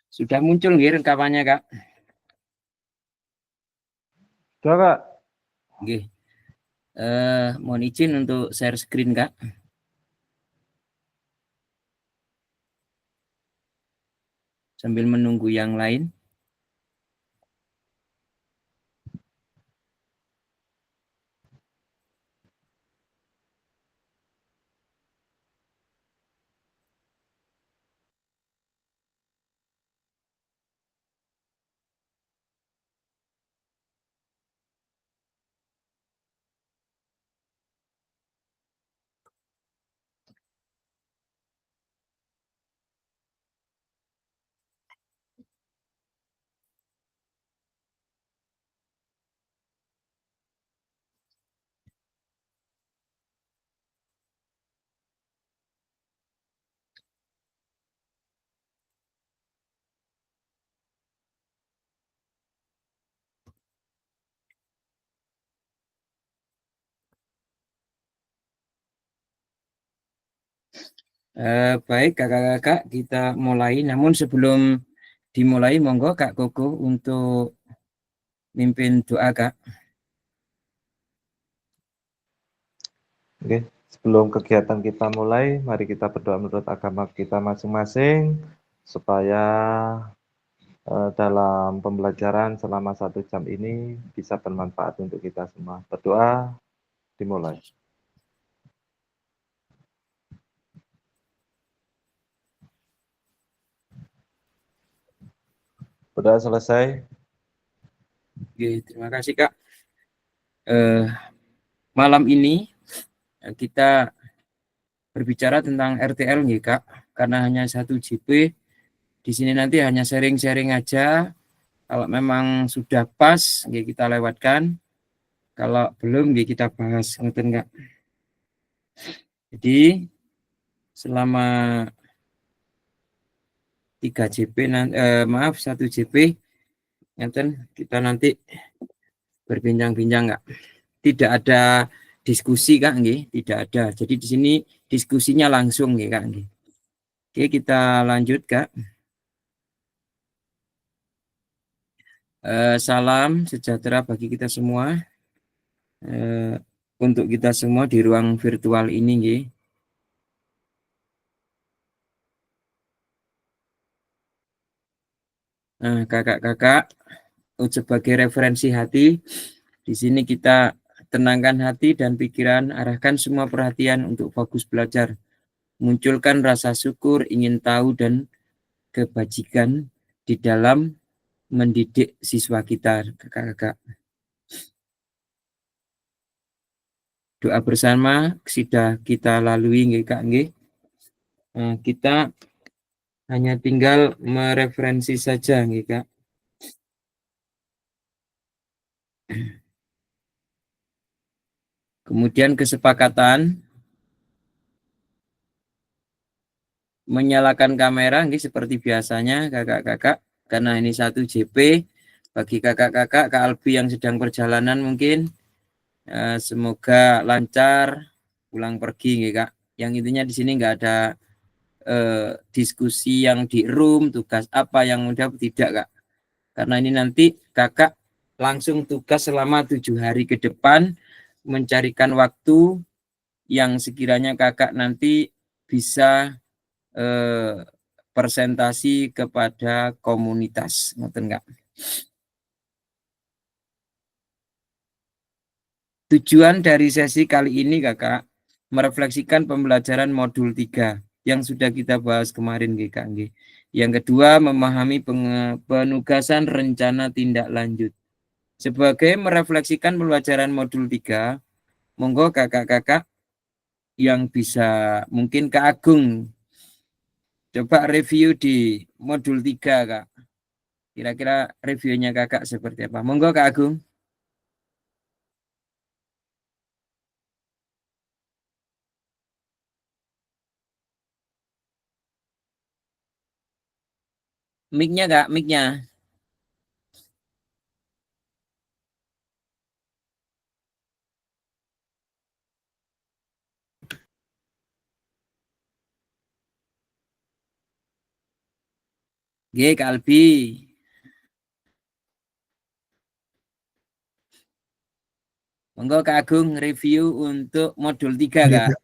Sudah muncul nggih rekamannya, Kak? Sudah, Kak. Nggih. Mohon izin untuk share screen, Kak. Sambil menunggu yang lain. Baik, kakak-kakak, kita mulai. Namun sebelum dimulai, monggo Kak Koko untuk mimpin doa, Kak. Oke, sebelum kegiatan kita mulai, mari kita berdoa menurut agama kita masing-masing supaya dalam pembelajaran selama 1 jam ini bisa bermanfaat untuk kita semua. Berdoa, dimulai. Berdoa selesai. Oke, terima kasih, Kak. Malam ini kita berbicara tentang RTL nih, Kak. Karena hanya 1 JP, di sini nanti hanya sharing-sharing aja. Kalau memang sudah pas, kita lewatkan. Kalau belum, kita bahas. Ngerti, Kak? Jadi, selama 3 JP, maaf 1 JP, kita nanti berbincang-bincang, Kak. Tidak ada diskusi, Kak, nggih, tidak ada. Jadi di sini diskusinya langsung, nggih, Kak, nggih. Oke, kita lanjut, Kak. Salam sejahtera bagi kita semua. Untuk kita semua di ruang virtual ini, nggih. Nah, kakak-kakak, sebagai referensi hati, di sini kita tenangkan hati dan pikiran, arahkan semua perhatian untuk fokus belajar. Munculkan rasa syukur, ingin tahu, dan kebajikan di dalam mendidik siswa kita, kakak-kakak. Doa bersama sudah kita lalui, nggih, Kak, nggih. Kita hanya tinggal mereferensi saja, nggih, Kak. Kemudian kesepakatan menyalakan kamera, nggih, seperti biasanya, kakak-kakak. Karena ini 1 JP, bagi kakak-kakak, Kak Albi yang sedang perjalanan mungkin, semoga lancar pulang pergi, nggih, Kak. Yang intinya di sini nggak ada diskusi yang di room, tugas apa yang mudah, tidak, Kak. Karena ini nanti kakak langsung tugas selama 7 hari ke depan, mencarikan waktu yang sekiranya kakak nanti bisa presentasi kepada komunitas. Ngerti nggak? Tujuan dari sesi kali ini, kakak, merefleksikan pembelajaran modul 3 yang sudah kita bahas kemarin, Kak. Yang kedua, memahami penugasan rencana tindak lanjut. Sebagai merefleksikan pembelajaran modul 3, monggo kakak-kakak yang bisa, mungkin Kak Agung, coba review di modul 3, Kak. Kira-kira reviewnya kakak seperti apa? Monggo, Kak Agung. Mic-nya, Kak, mic-nya. Nggih, Kak Albi. Monggo Kak Agung review untuk modul 3, Ya, Kak. Kak.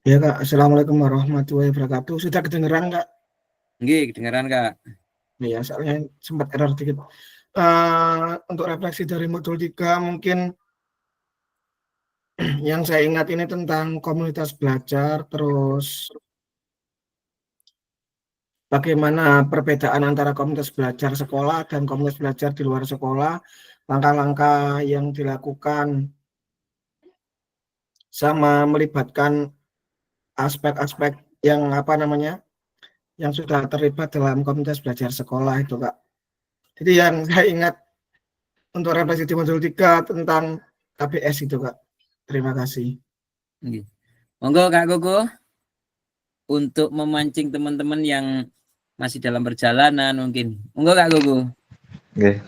Ya, Kak. Assalamualaikum warahmatullahi wabarakatuh. Sudah kedengeran, Kak? Nggih, kedengaran, Kak. Ya, soalnya sempat error dikit. Untuk refleksi dari modul 3, mungkin yang saya ingat ini tentang komunitas belajar, terus bagaimana perbedaan antara komunitas belajar sekolah dan komunitas belajar di luar sekolah, langkah-langkah yang dilakukan, sama melibatkan aspek-aspek yang yang sudah terlibat dalam komunitas belajar sekolah itu, Kak. Jadi yang saya ingat untuk refleksi di modul 3 tentang KBS itu, Kak. Terima kasih. Nggih. Monggo Kak Koko untuk memancing teman-teman yang masih dalam perjalanan mungkin. Monggo Kak Koko. Oke.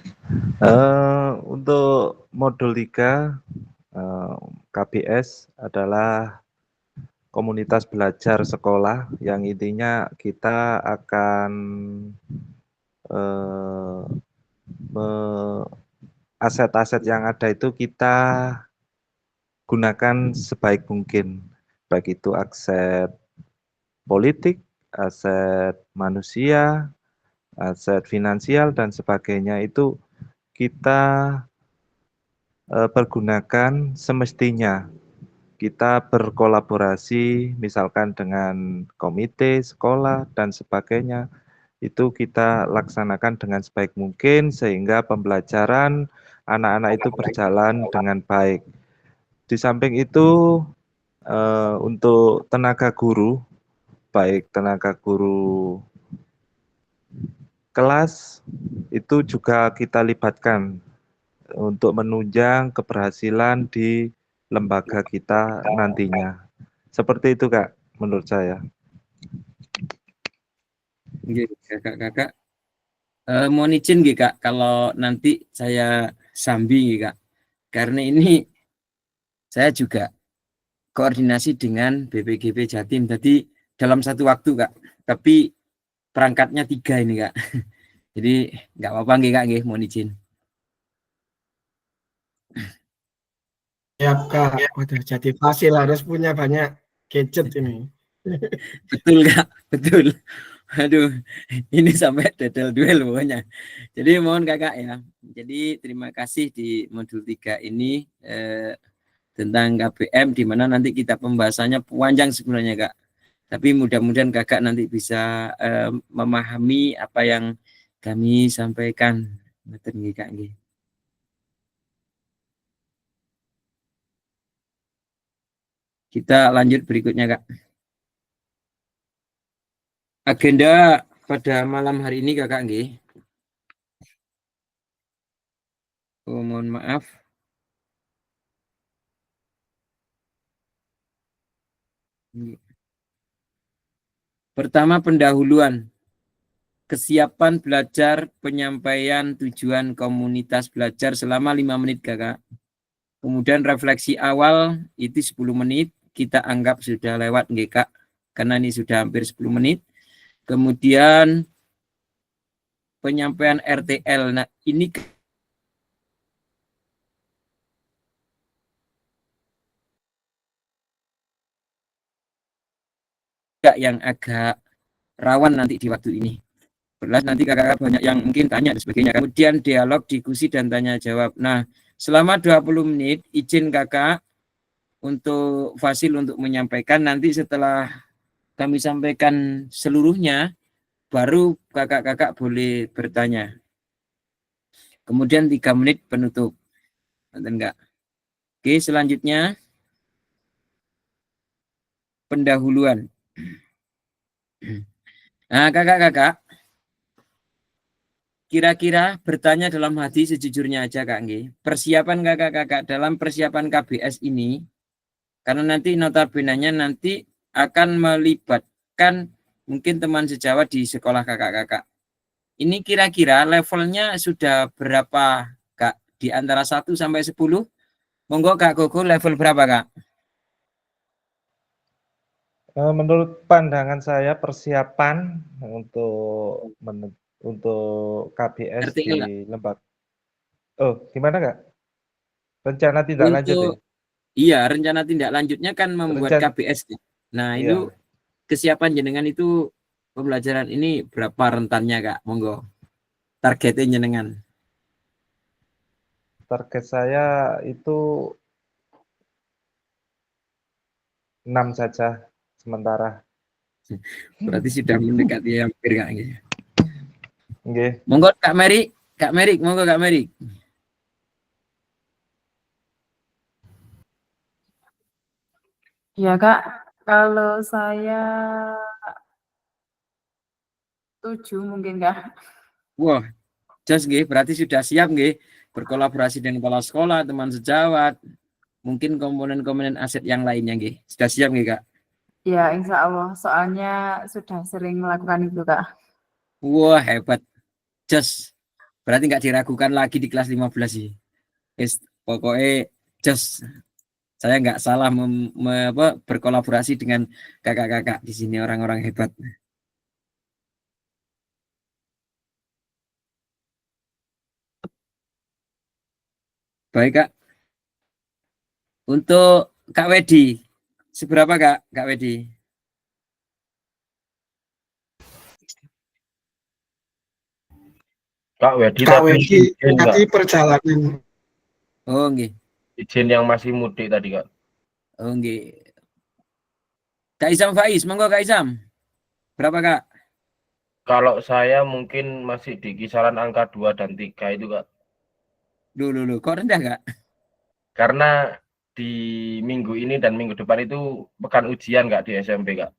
Untuk modul 3 KBS adalah komunitas belajar sekolah yang intinya kita akan aset-aset yang ada itu kita gunakan sebaik mungkin, baik itu aset politik, aset manusia, aset finansial dan sebagainya itu kita pergunakan semestinya. Kita berkolaborasi misalkan dengan komite sekolah dan sebagainya, itu kita laksanakan dengan sebaik mungkin sehingga pembelajaran anak-anak itu berjalan dengan baik. Di samping itu untuk tenaga guru, baik tenaga guru kelas itu juga kita libatkan untuk menunjang keberhasilan di lembaga kita nantinya. Seperti itu, Kak, menurut saya. Nggih, Kakak-kakak. Mohon izin nggih, Kak, kalau nanti saya sambi nggih, Kak. Karena ini saya juga koordinasi dengan BPGP Jatim. Jadi dalam satu waktu, Kak. Tapi perangkatnya 3 ini, Kak. Jadi nggak apa-apa nggih, Kak, nggih, mohon izin. Ya, Kak. Waduh, jadi fasil harus punya banyak gadget ini. Betul, Kak. Betul. Aduh, ini sampai detail duel pokoknya. Jadi mohon Kakak ya. Jadi terima kasih di modul 3 ini tentang KBM di mana nanti kita pembahasannya panjang sebenarnya, Kak. Tapi mudah-mudahan Kakak nanti bisa memahami apa yang kami sampaikan. Ngoten nggih, Kak nggih. Kita lanjut berikutnya, Kak. Agenda pada malam hari ini, Kakak nggih. Oh, mohon maaf. Pertama, pendahuluan. Kesiapan belajar, penyampaian tujuan komunitas belajar selama 5 menit, Kakak. Kemudian refleksi awal itu 10 menit, kita anggap sudah lewat, Kak, karena ini sudah hampir 10 menit. Kemudian penyampaian RTL. Nah, ini yang agak rawan nanti di waktu ini. Belas nanti kakak banyak yang mungkin tanya dan sebagainya. Kemudian dialog, diskusi, dan tanya jawab. Nah, selama 20 menit izin kakak untuk Fasil untuk menyampaikan. Nanti setelah kami sampaikan seluruhnya, baru kakak-kakak boleh bertanya. Kemudian 3 menit penutup. Enggak. Oke, selanjutnya pendahuluan. Nah, kakak-kakak, kira-kira bertanya dalam hati sejujurnya aja, Kak Nggih. Persiapan kakak-kakak dalam persiapan KBS ini, karena nanti notabene nanti akan melibatkan mungkin teman sejawat di sekolah kakak-kakak. Ini kira-kira levelnya sudah berapa, Kak? Di antara 1 sampai 10? Monggo Kak Gogo level berapa, Kak? Menurut pandangan saya persiapan untuk KBS RTL nggak? di oh gimana Kak? Rencana tindak lanjut ya? Untuk iya, rencana tindak lanjutnya kan membuat Rencan KBS. Nah, itu iya, kesiapan jenengan itu pembelajaran ini berapa rentannya, Kak? Monggo. Targetnya jenengan. target saya itu 6 saja sementara. Berarti sudah mendekati hampir, Kak. Nggih. Monggo Kak Mary, Kak Mary, monggo Kak Mary. Ya Kak, kalau saya 7 mungkin Kak. Wah, jos nggih, berarti sudah siap nggih berkolaborasi dengan kepala sekolah, teman sejawat, mungkin komponen-komponen aset yang lainnya nggih. Sudah siap nggih, Kak? Ya insya Allah, soalnya sudah sering melakukan itu Kak. Wah, hebat. Jos. Berarti nggak diragukan lagi di kelas 15 sih. Pokoknya jos. Saya nggak salah berkolaborasi dengan kakak-kakak di sini, orang-orang hebat. Baik, Kak. Untuk Kak Wedi, seberapa Kak Wedi? Kak Wedi Kak tapi Wedi izin Kak, nanti perjalanan. Oh, nggih. izin yang masih mudik tadi Kak. Oh, nggih. Kak Isam Faiz, monggo Kak Isam. Berapa, Kak? Kalau saya mungkin masih di kisaran angka 2 dan 3 itu Kak. Dulu, kok rendah, Kak? Karena di minggu ini dan minggu depan itu pekan ujian Kak di SMP Kak.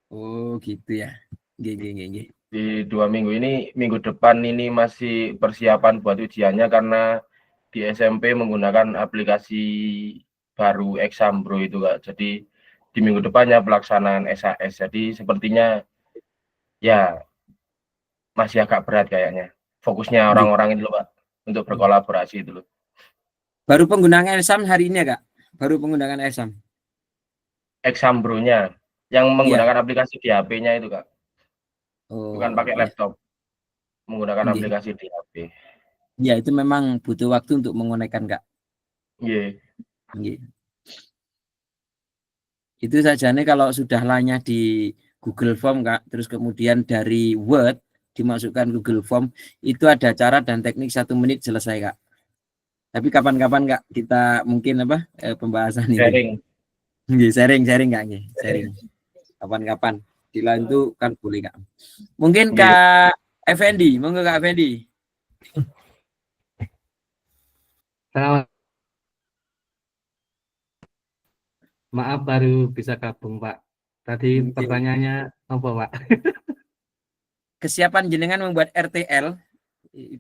Oh, gitu ya. Nggih. Di 2 minggu ini, minggu depan ini masih persiapan buat ujiannya karena di SMP menggunakan aplikasi baru Exambro itu Kak. Jadi di minggu depannya pelaksanaan SAS. Jadi sepertinya ya masih agak berat kayaknya. Fokusnya Nggih. orang-orang itu loh Pak, untuk berkolaborasi itu loh. Baru penggunaan Exam hari ini ya, Kak? Baru penggunaan Exam. Exambro-nya yang Iya. menggunakan aplikasi di HP-nya itu Kak. Bukan Oh, pakai iya. laptop, menggunakan Nggih. aplikasi di HP. Ya, itu memang butuh waktu untuk mengonekkan, Kak. Iya. Nggih. Itu saja nih kalau sudah lainnya di Google Form, Kak, terus kemudian dari Word dimasukkan Google Form, itu ada cara dan teknik 1 menit selesai, Kak. Tapi kapan-kapan, Kak, kita mungkin pembahasan ini. Sharing. Nggih, sharing Kak, nggih, sharing. Kapan-kapan. Di lain itu kan boleh, Kak. Mungkin Kak Effendi, monggo Kak Effendi. Maaf baru bisa gabung Pak. Tadi pertanyaannya apa Pak? Kesiapan jenengan membuat RTL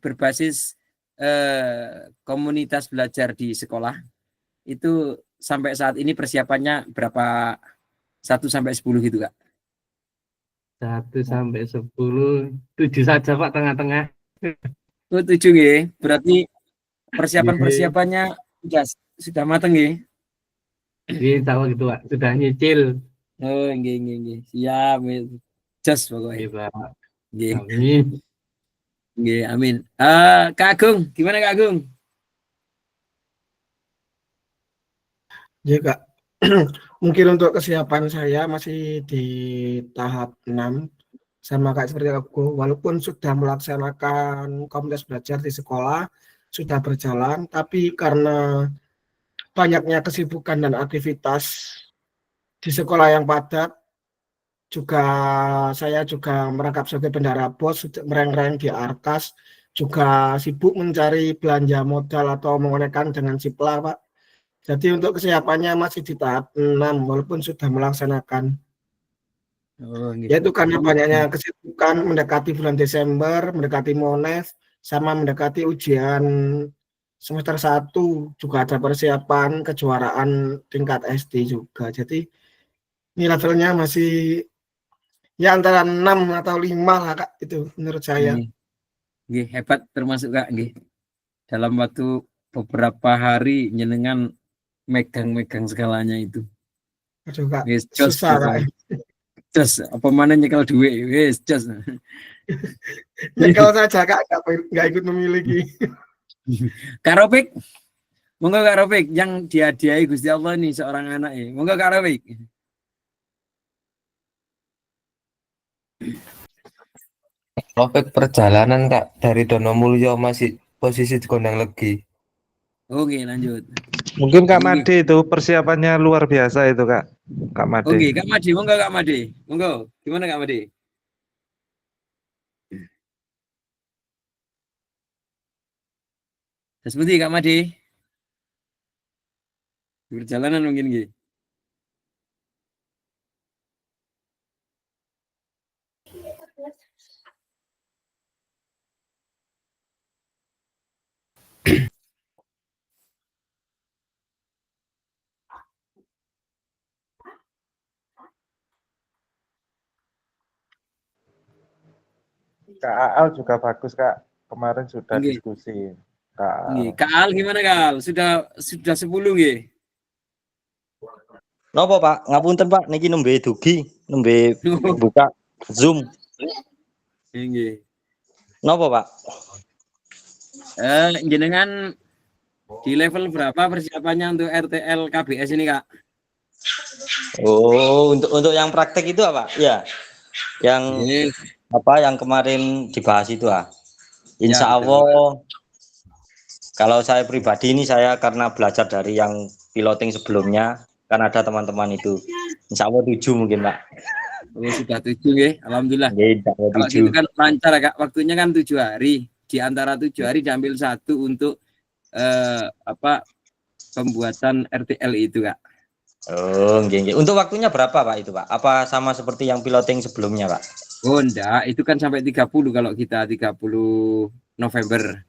berbasis komunitas belajar di sekolah itu sampai saat ini persiapannya berapa, 1 sampai 10 gitu Kak? 1 sampai 10, 7 saja Pak, tengah-tengah. Oh, 7 nggih. Berarti persiapan-persiapannya sudah mateng nggih. Insya Allah gitu Pak, sudah nyicil. Oh, nggih. Siap. Jos pokoknya. Iya Pak. Nggih. Amin. Nggih, amin. Kak Agung, gimana Kak Agung? Ya Kak, mungkin untuk kesiapan saya masih di tahap 6 sama Kak seperti aku, walaupun sudah melaksanakan komunitas belajar di sekolah, sudah berjalan, tapi karena banyaknya kesibukan dan aktivitas di sekolah yang padat, saya juga merangkap sebagai bendahara BOS, mereng-reng di Arkas, juga sibuk mencari belanja modal atau mengonekkan dengan Cipla, Pak. Jadi untuk kesiapannya masih di tahap 6, walaupun sudah melaksanakan. Oh, gitu. Yaitu karena banyaknya kesibukan mendekati bulan Desember, mendekati Mones, sama mendekati ujian semester 1, juga ada persiapan kejuaraan tingkat SD juga. Jadi ini levelnya masih ya antara 6 atau 5 lah Kak, itu menurut saya. Nggih, hebat termasuk Kak nggih. Dalam waktu beberapa hari jenengan megang-megang segalanya itu. Aduh Kak, Wis jos susah Kak. pokoknya. Jos apa mana nyekel duit wis jos. Nyekel saja Kak, nggak ikut memiliki. Kak Rofik, monggo Kak Rofik yang dihadiahi Gusti Allah nih seorang anak monggo Kak Rofik. Topik perjalanan Kak dari Donomulyo masih posisi di Gondang Legi. Oke, lanjut. Mungkin Kak Ini- Made itu persiapannya luar biasa itu Kak. Kak Made. Oke, Kak Made, monggo Kak Made. Monggo. Gimana Kak Made? Seperti Kak Made. Di perjalanan mungkin gitu. Kak Aal juga bagus Kak. Kemarin sudah Oke. diskusi. Kak Aal. Nggih, Kak Al gimana Kak Al? Sudah 10 nggih. Napa Pak? Ngapunten Pak, niki nembe dugi, nembe buka Zoom. Nggih. Napa Pak? Jenengan di level berapa persiapannya untuk RTL KBS ini Kak? Oh, untuk yang praktek itu apa? Ya. Yang Nggih. apa yang kemarin dibahas itu ah. Insya Ya, betul. Allah kalau saya pribadi ini saya karena belajar dari yang piloting sebelumnya kan ada teman-teman itu. Insya Allah 7 mungkin Pak. Oh, sudah 7 nggih. Alhamdulillah. Nggih, insya Allah Kalau 7. gitu kan lancar Kak. Waktunya kan 7 hari. Di antara 7 hari diambil 1 untuk pembuatan RTL itu Kak. Oh, nggih, nggih. Untuk waktunya berapa Pak itu Pak? Apa sama seperti yang piloting sebelumnya Pak? Oh enggak, itu kan sampai 30 kalau kita 30 November.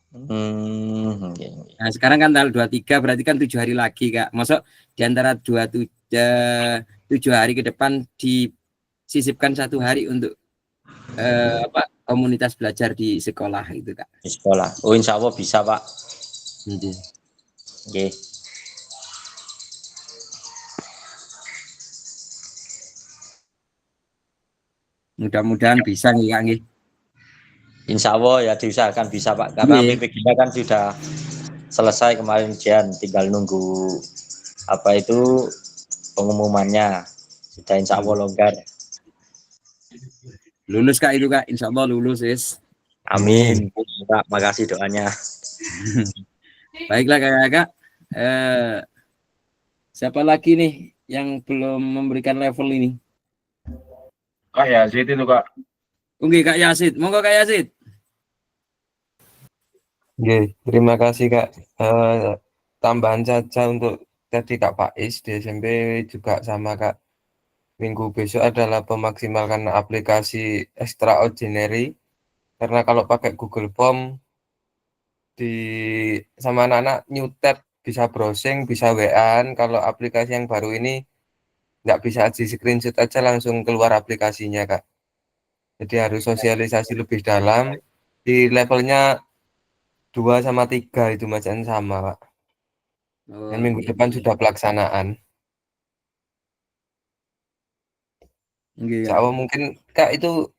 Nggih, nggih. Nah, sekarang kan tanggal 23 berarti kan 7 hari lagi Kak. Masuk di antara 7 hari ke depan disisipkan 1 hari untuk komunitas belajar di sekolah itu Kak. Di sekolah. Oh, insya Allah bisa Pak. Nggih. Nggih. Mudah-mudahan bisa nih Kak nggih. Insya Allah ya diusahakan bisa Pak. Karena Iya. PPG kan sudah selesai kemarin ujian, tinggal nunggu apa itu pengumumannya. Sudah insya Allah longgar. Lulus Kak itu Kak, insya Allah lulus Is. Amin. Pak, makasih doanya. Baiklah Kak. Siapa lagi nih yang belum memberikan level ini? Kak Yazid itu Kak. Oke Kak Yasid, monggo Kak Yasid. Oke, terima kasih Kak. Tambahan saja untuk tadi Kak Faiz di SMP juga sama Kak. Minggu besok adalah memaksimalkan aplikasi extraordinary. Karena kalau pakai Google Form sama anak-anak new tab bisa browsing, bisa WA-an. Kalau aplikasi yang baru ini nggak bisa di screenshot aja langsung keluar aplikasinya Kak. Jadi harus sosialisasi lebih dalam. Di levelnya 2 sama 3 itu macam sama Pak. Dan minggu depan sudah pelaksanaan. Insya Allah mungkin Kak itu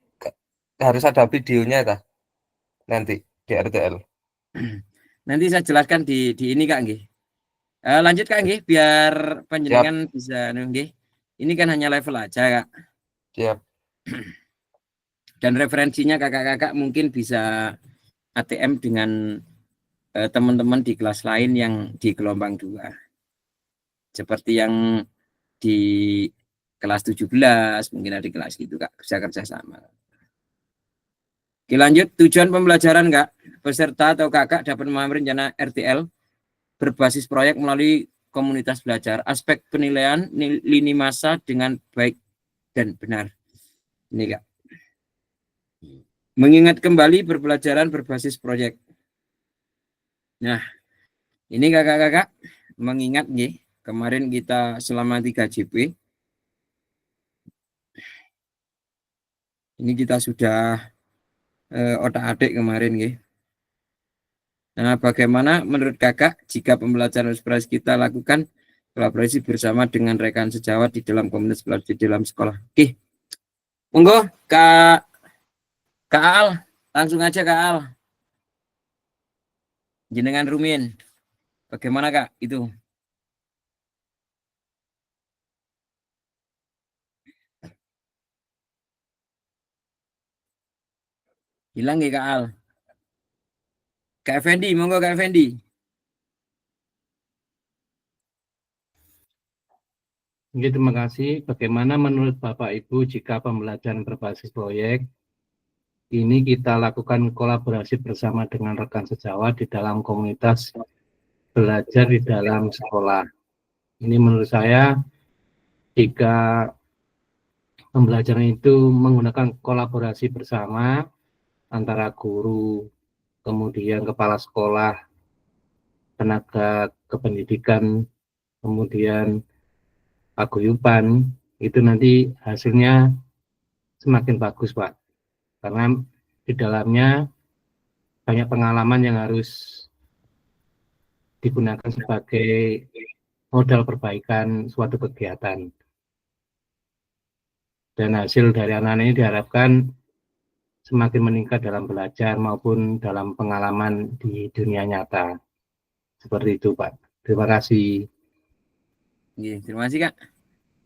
harus ada videonya Kak. Nanti di RTL. Nanti saya jelaskan di ini Kak nggih. Lanjut Kak nggih biar panjenengan bisa nggih. Ini kan hanya level aja Kak. Siap. Dan referensinya kakak-kakak mungkin bisa ATM dengan teman-teman di kelas lain yang di gelombang 2. Seperti yang di kelas 17, mungkin ada di kelas gitu Kak, bisa kerjasama. Oke lanjut, tujuan pembelajaran Kak, peserta atau kakak dapat memahami rencana RTL berbasis proyek melalui komunitas belajar, aspek penilaian lini masa dengan baik dan benar. Ini Kak. Mengingat kembali berbelajaran berbasis proyek. Nah, ini kakak-kakak mengingat nih, kemarin kita selama 3 JP. Ini kita sudah otak-atik kemarin nih. Nah, bagaimana menurut kakak jika pembelajaran ekspresi kita lakukan kolaborasi bersama dengan rekan sejawat di dalam komunitas belajar di dalam sekolah. Oke, monggo Kak Al, langsung aja Kak Al. Jenengan Rumin, bagaimana Kak itu? Hilang ya Kak Al? Kak Effendi, monggo Kak Effendi. Oke, terima kasih. Bagaimana menurut Bapak Ibu jika pembelajaran berbasis proyek ini kita lakukan kolaborasi bersama dengan rekan sejawat di dalam komunitas belajar di dalam sekolah? Ini menurut saya jika pembelajaran itu menggunakan kolaborasi bersama antara guru, kemudian kepala sekolah, tenaga kependidikan, kemudian paguyuban, itu nanti hasilnya semakin bagus, Pak. Karena di dalamnya banyak pengalaman yang harus digunakan sebagai modal perbaikan suatu kegiatan. Dan hasil dari anak-anak ini diharapkan semakin meningkat dalam belajar maupun dalam pengalaman di dunia nyata. Seperti itu, Pak. Terima kasih. Terima kasih Kak.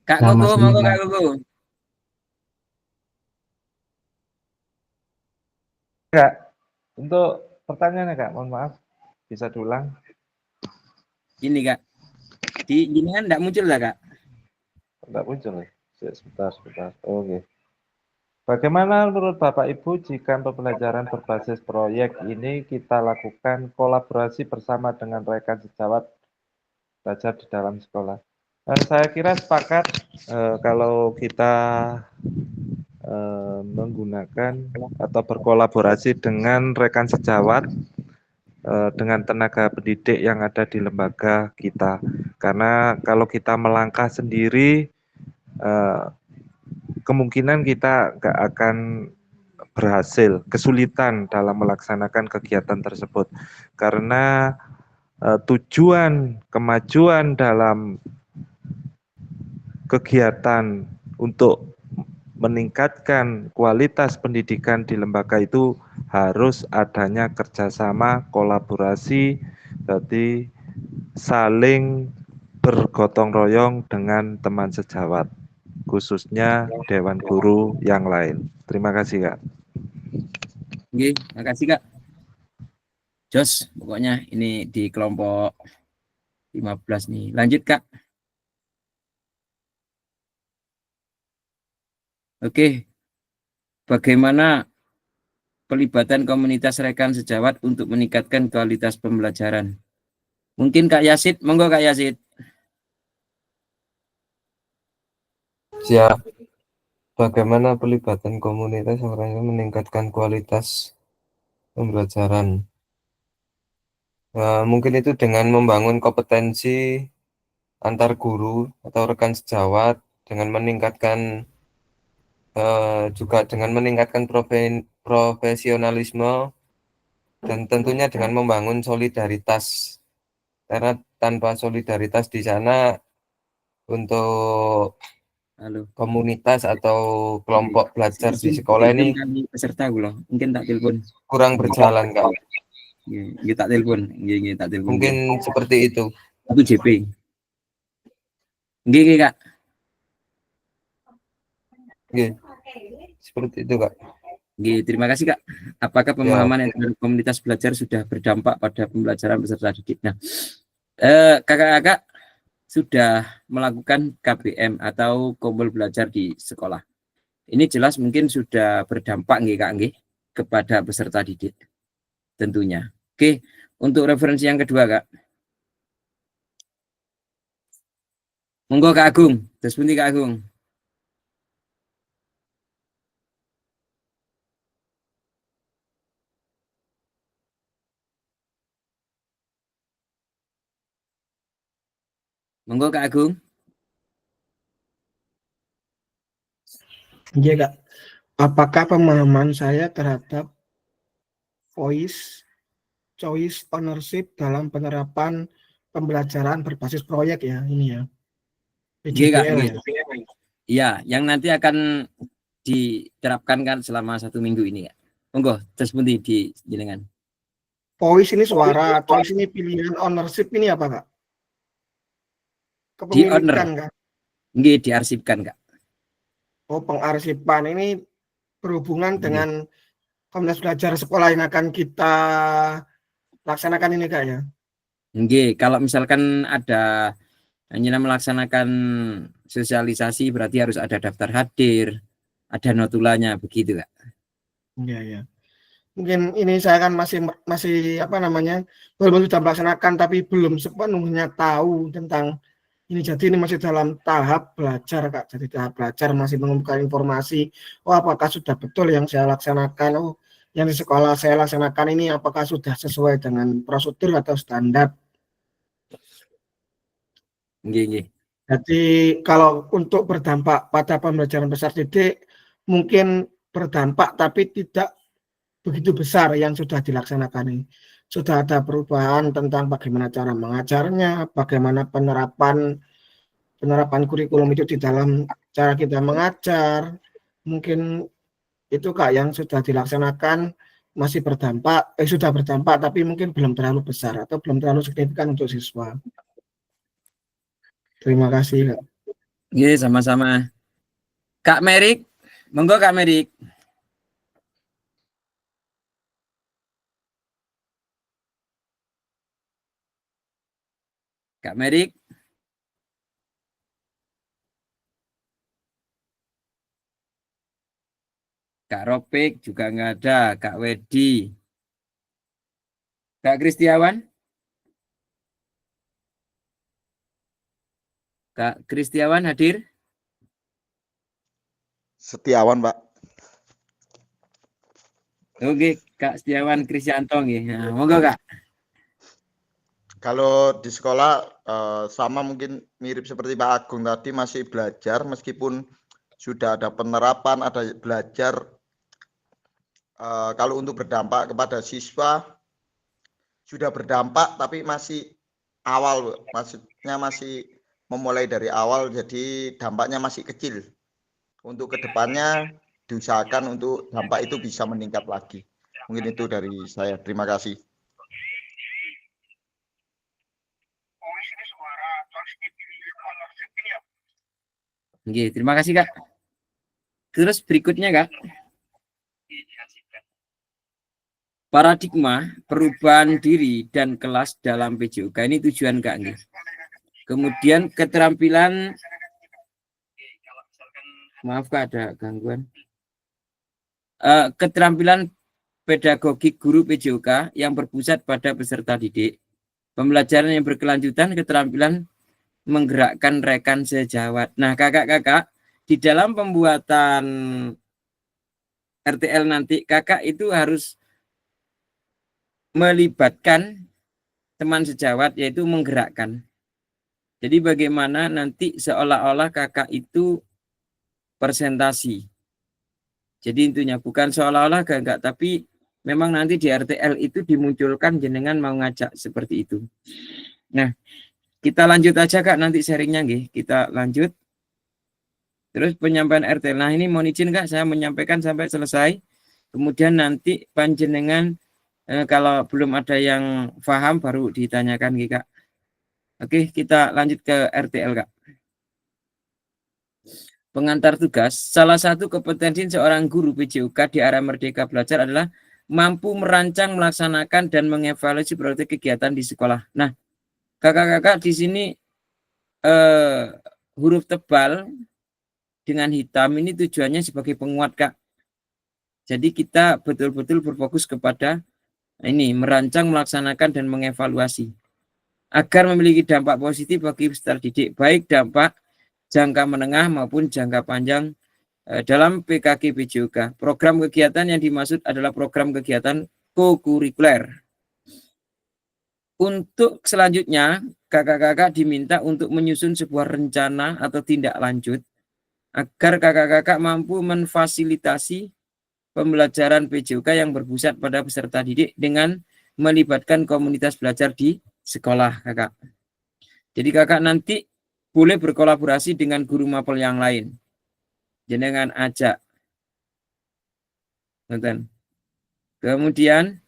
Kak Sama Gogo, monggo Kak Gogo. Kak, untuk pertanyaannya Kak, mohon maaf, bisa diulang? Ini Kak, di jenengan enggak muncul lah Kak? Enggak muncul ya? Sebentar. Oke. Bagaimana menurut Bapak Ibu jika pembelajaran berbasis proyek ini kita lakukan kolaborasi bersama dengan rekan sejawat belajar di dalam sekolah? Saya kira sepakat kalau kita menggunakan atau berkolaborasi dengan rekan sejawat dengan tenaga pendidik yang ada di lembaga kita. Karena kalau kita melangkah sendiri, kemungkinan kita nggak akan berhasil, kesulitan dalam melaksanakan kegiatan tersebut. Karena tujuan kemajuan dalam kegiatan untuk meningkatkan kualitas pendidikan di lembaga itu harus adanya kerjasama, kolaborasi, jadi saling bergotong royong dengan teman sejawat, khususnya Dewan Guru yang lain. Terima kasih, Kak. Oke, terima kasih Kak. Jos, pokoknya ini di kelompok 15 nih. Lanjut Kak. Oke, bagaimana pelibatan komunitas rekan sejawat untuk meningkatkan kualitas pembelajaran? Mungkin Kak Yasid, monggo Kak Yasid. Siap. Bagaimana pelibatan komunitas orangnya meningkatkan kualitas pembelajaran? Mungkin itu dengan membangun kompetensi antar guru atau rekan sejawat, dengan meningkatkan juga dengan meningkatkan profesionalisme, dan tentunya dengan membangun solidaritas. Karena tanpa solidaritas di sana untuk komunitas atau kelompok belajar di sekolah ini peserta loh, mungkin tak telepon. Kurang berjalan, Kak. Tak telepon, tak telepon. Mungkin seperti itu. Itu JP. Nggih, Kak. Nggih. Seperti itu, Kak. Nggih, terima kasih, Kak. Apakah pemahaman yang komunitas belajar sudah berdampak pada pembelajaran peserta didik? Nah, kakak-kakak sudah melakukan KBM atau kumpul belajar di sekolah. Ini jelas mungkin sudah berdampak nggih Kak nggih kepada peserta didik. Tentunya. Oke, untuk referensi yang kedua, Kak. Monggo Kak Agung, terus pundi Kak Agung. Monggo Kak Agung. Iya Kak, apakah pemahaman saya terhadap voice choice ownership dalam penerapan pembelajaran berbasis proyek ya ini ya. Nggih, Kak, PJBL nggih. ya. Iya, yang nanti akan diterapkan kan selama 1 minggu ini ya. Monggo, terus pundi di jenengan. Voice ini suara, choice ini pilihan, ownership ini apa Kak? Di owner. Kepemilikan Kak. Nggih, diarsipkan, Kak. Oh, pengarsipan ini berhubungan dengan komunitas belajar sekolah yang akan kita laksanakan ini Kak ya. Nggih, kalau misalkan ada hanya melaksanakan sosialisasi berarti harus ada daftar hadir, ada notulanya begitu, Kak. Iya ya. Mungkin ini saya kan masih apa namanya, walaupun sudah melaksanakan tapi belum sepenuhnya tahu tentang ini. Jadi ini masih dalam tahap belajar Kak. Jadi tahap belajar masih mengumpulkan informasi. Oh, apakah sudah betul yang saya laksanakan? Oh, yang di sekolah saya laksanakan ini apakah sudah sesuai dengan prosedur atau standar? Nggih. Jadi kalau untuk berdampak pada pembelajaran peserta didik mungkin berdampak tapi tidak begitu besar yang sudah dilaksanakan ini. Sudah ada perubahan tentang bagaimana cara mengajarnya, bagaimana penerapan kurikulum itu di dalam cara kita mengajar. Mungkin itu Kak yang sudah dilaksanakan masih berdampak, sudah berdampak tapi mungkin belum terlalu besar atau belum terlalu signifikan untuk siswa. Terima kasih Kak. Nggih, sama-sama. Kak Merik, monggo Kak Merik. Kak Merik. Kak Ropik juga nggak ada. Kak Wedi. Kak Kristiawan. Kak Kristiawan hadir? Setiawan, Pak. Oke, Kak Setiawan Krisyanto nggih. Nah, monggo Kak. Kalau di sekolah sama mungkin mirip seperti Pak Agung tadi, masih belajar meskipun sudah ada penerapan, ada belajar. Kalau untuk berdampak kepada siswa sudah berdampak tapi masih awal, maksudnya masih memulai dari awal, jadi dampaknya masih kecil. Untuk kedepannya diusahakan untuk dampak itu bisa meningkat lagi. Mungkin itu dari saya. Terima kasih. Oke, terima kasih Kak. Terus berikutnya Kak. Paradigma perubahan diri dan kelas dalam PJOK ini tujuan Kak. Kemudian keterampilan, maaf Kak ada gangguan. Keterampilan pedagogik guru PJOK yang berpusat pada peserta didik. Pembelajaran yang berkelanjutan, keterampilan menggerakkan rekan sejawat. Nah, kakak-kakak, di dalam pembuatan RTL nanti, kakak itu harus melibatkan teman sejawat, yaitu menggerakkan. Jadi bagaimana nanti seolah-olah kakak itu presentasi. Jadi intinya bukan seolah-olah enggak, tapi memang nanti di RTL itu dimunculkan jenengan mau ngajak seperti itu. Nah, kita lanjut aja Kak, nanti sharingnya nggih. Kita lanjut. Terus penyampaian RTL. Nah, ini mohon izin Kak, saya menyampaikan sampai selesai. Kemudian nanti panjenengan kalau belum ada yang paham baru ditanyakan nggih Kak. Oke, kita lanjut ke RTL Kak. Pengantar tugas, salah satu kompetensi seorang guru PJOK di area Merdeka Belajar adalah mampu merancang, melaksanakan, dan mengevaluasi proyek kegiatan di sekolah. Nah, kakak-kakak di sini huruf tebal dengan hitam ini tujuannya sebagai penguat Kak. Jadi kita betul-betul berfokus kepada ini, merancang, melaksanakan, dan mengevaluasi agar memiliki dampak positif bagi peserta didik, baik dampak jangka menengah maupun jangka panjang dalam PKG PJOK. Program kegiatan yang dimaksud adalah program kegiatan kokurikuler. Untuk selanjutnya, kakak-kakak diminta untuk menyusun sebuah rencana atau tindak lanjut agar kakak-kakak mampu memfasilitasi pembelajaran PJOK yang berpusat pada peserta didik dengan melibatkan komunitas belajar di sekolah, kakak. Jadi kakak nanti boleh berkolaborasi dengan guru mapel yang lain. Jenengan ajak. Kemudian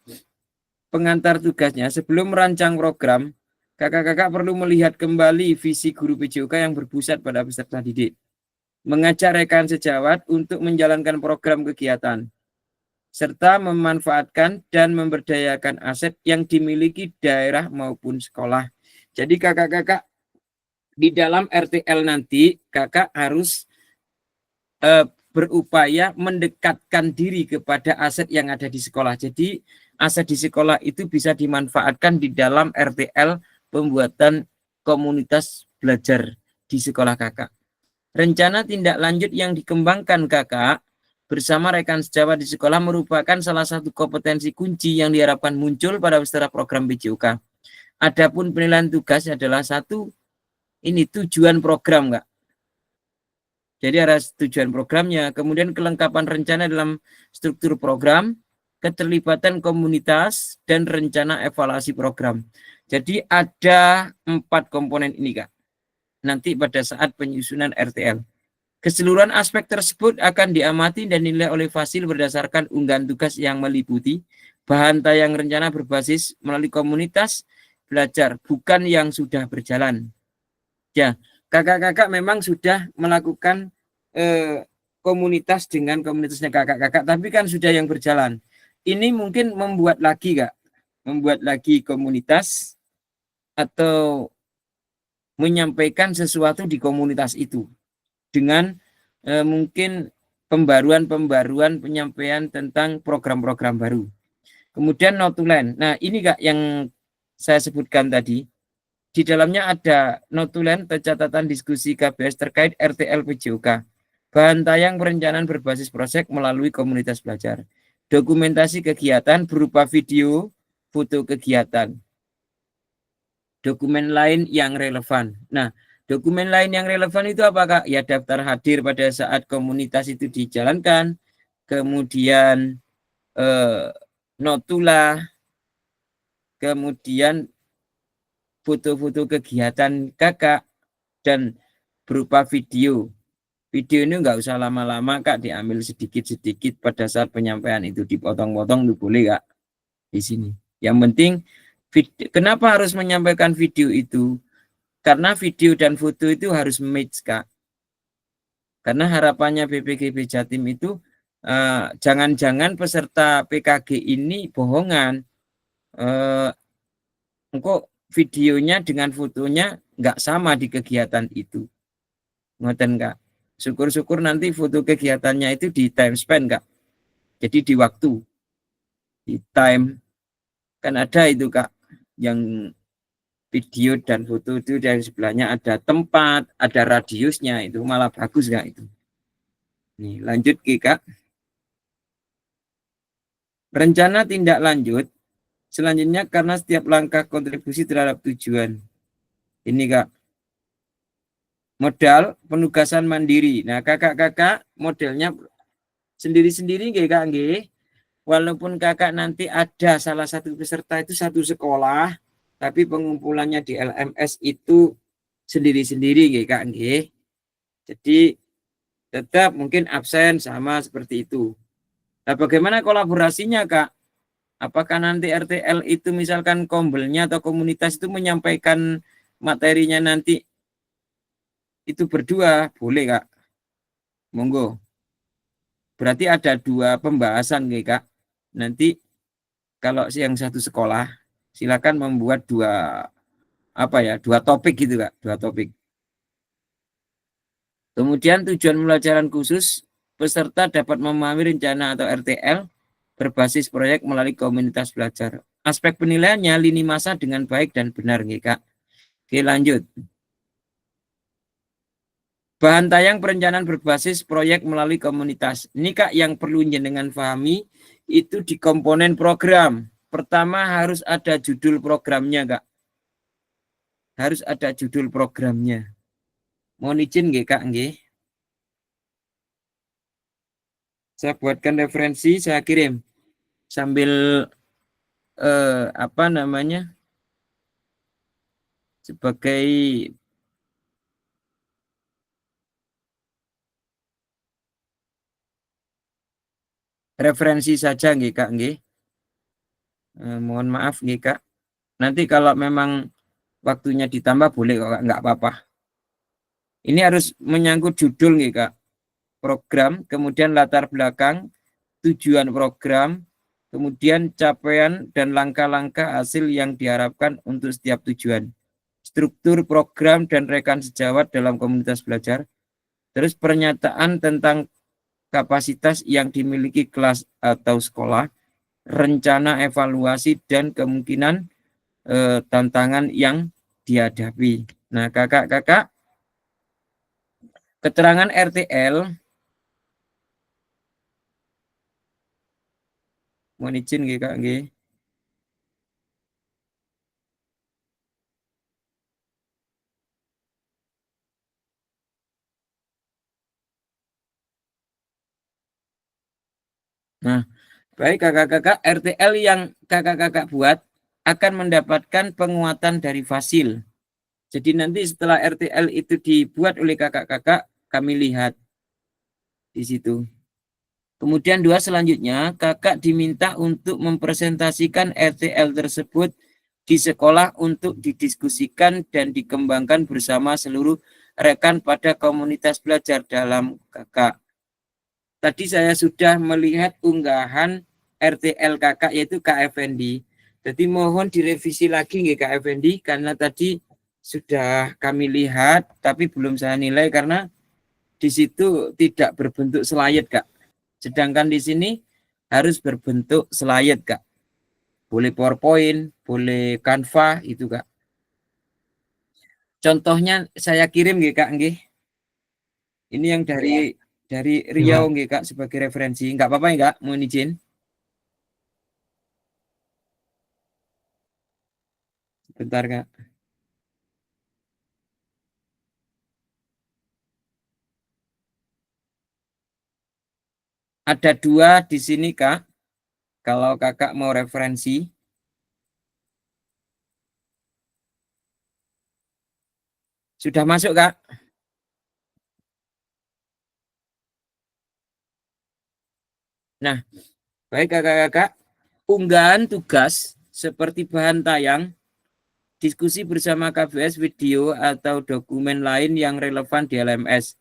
pengantar tugasnya sebelum merancang program, kakak-kakak perlu melihat kembali visi guru PJOK yang berpusat pada peserta didik. Mengajak rekan sejawat untuk menjalankan program kegiatan, serta memanfaatkan dan memberdayakan aset yang dimiliki daerah maupun sekolah. Jadi kakak-kakak di dalam RTL nanti, kakak harus berupaya mendekatkan diri kepada aset yang ada di sekolah. Jadi aset di sekolah itu bisa dimanfaatkan di dalam RTL pembuatan komunitas belajar di sekolah kakak. Rencana tindak lanjut yang dikembangkan kakak bersama rekan sejawat di sekolah merupakan salah satu kompetensi kunci yang diharapkan muncul pada peserta program PJOK. Adapun penilaian tugas adalah satu, ini tujuan program, Kak. Jadi ada tujuan programnya, kemudian kelengkapan rencana dalam struktur program, keterlibatan komunitas, dan rencana evaluasi program. Jadi ada 4 komponen ini, Kak. Nanti pada saat penyusunan RTL. Keseluruhan aspek tersebut akan diamati dan dinilai oleh Fasil berdasarkan unggahan tugas yang meliputi bahan tayang rencana berbasis melalui komunitas belajar, bukan yang sudah berjalan. Ya, kakak-kakak memang sudah melakukan komunitas dengan komunitasnya kakak-kakak, tapi kan sudah yang berjalan. Ini mungkin membuat lagi, Kak. Membuat lagi komunitas atau menyampaikan sesuatu di komunitas itu dengan mungkin pembaruan penyampaian tentang program-program baru. Kemudian notulen. Nah, ini Kak yang saya sebutkan tadi. Di dalamnya ada notulen catatan diskusi KBS terkait RTL PJOK. Bahan tayang perencanaan berbasis proyek melalui komunitas belajar. Dokumentasi kegiatan berupa video, foto kegiatan. Dokumen lain yang relevan. Nah, dokumen lain yang relevan itu apakah? Ya daftar hadir pada saat komunitas itu dijalankan, kemudian notula, kemudian foto-foto kegiatan kakak, dan berupa video. Video ini nggak usah lama-lama Kak, diambil sedikit-sedikit pada saat penyampaian itu, dipotong-potong itu boleh Kak di sini. Yang penting kenapa harus menyampaikan video itu? Karena video dan foto itu harus match, Kak. Karena harapannya BPGB Jatim itu jangan-jangan peserta PKG ini bohongan. Engkau videonya dengan fotonya nggak sama di kegiatan itu. Ngoten, Kak. Syukur-syukur nanti foto kegiatannya itu di time span, Kak. Jadi di waktu. Di time. Kan ada itu, Kak. Yang video dan foto itu dari sebelahnya ada tempat, ada radiusnya, itu malah bagus Kak itu. Nih, lanjut Kak. Rencana tindak lanjut selanjutnya karena setiap langkah kontribusi terhadap tujuan. Ini Kak. Modal penugasan mandiri. Nah, kakak-kakak modelnya sendiri-sendiri Kak nggih. Walaupun kakak nanti ada salah satu peserta itu satu sekolah, tapi pengumpulannya di LMS itu sendiri-sendiri Kak nggih. Jadi tetap mungkin absen sama seperti itu. Nah, bagaimana kolaborasinya Kak? Apakah nanti RTL itu misalkan kombelnya atau komunitas itu menyampaikan materinya nanti itu berdua? Boleh Kak. Monggo. Berarti ada 2 pembahasan Kak. Nanti kalau yang satu sekolah silakan membuat 2 topik gitu Kak, 2 topik. Kemudian tujuan pembelajaran khusus, peserta dapat memahami rencana atau RTL berbasis proyek melalui komunitas belajar. Aspek penilaiannya lini masa dengan baik dan benar Kak. Oke, lanjut. Bahan tayang perencanaan berbasis proyek melalui komunitas. Ini Kak yang perlu jenengan pahami itu di komponen program. Pertama harus ada judul programnya Kak. Harus ada judul programnya. Mohon izin Kak nggih. Saya buatkan referensi, saya kirim sambil sebagai referensi saja nggih Kak nggih. Mohon maaf nggih Kak. Nanti kalau memang waktunya ditambah boleh kok Kak, nggak apa-apa. Ini harus menyangkut judul nggih Kak. Program, kemudian latar belakang, tujuan program, kemudian capaian dan langkah-langkah hasil yang diharapkan untuk setiap tujuan. Struktur program dan rekan sejawat dalam komunitas belajar. Terus pernyataan tentang kapasitas yang dimiliki kelas atau sekolah, rencana evaluasi dan kemungkinan tantangan yang dihadapi. Nah, kakak-kakak, keterangan RTL, mohon izin nggih Kak nggih. Nah, baik kakak-kakak, RTL yang kakak-kakak buat akan mendapatkan penguatan dari Fasil. Jadi nanti setelah RTL itu dibuat oleh kakak-kakak, kami lihat di situ. Kemudian dua selanjutnya, kakak diminta untuk mempresentasikan RTL tersebut di sekolah untuk didiskusikan dan dikembangkan bersama seluruh rekan pada komunitas belajar dalam kakak. Tadi saya sudah melihat unggahan RTL kakak yaitu Kak Effendi. Jadi mohon direvisi lagi nggih Kak Effendi karena tadi sudah kami lihat tapi belum saya nilai karena di situ tidak berbentuk slide Kak. Sedangkan di sini harus berbentuk slide Kak. Boleh PowerPoint, boleh Canva itu Kak. Contohnya saya kirim nggih Kak nggih. Ini yang dari Riau nggih Kak sebagai referensi. Enggak apa-apa ya Kak, mohon izin. Bentar Kak. Ada dua di sini Kak. Kalau kakak mau referensi. Sudah masuk Kak? Nah, baik kakak-kakak. Unggahan tugas seperti bahan tayang, diskusi bersama KBS, video atau dokumen lain yang relevan di LMS.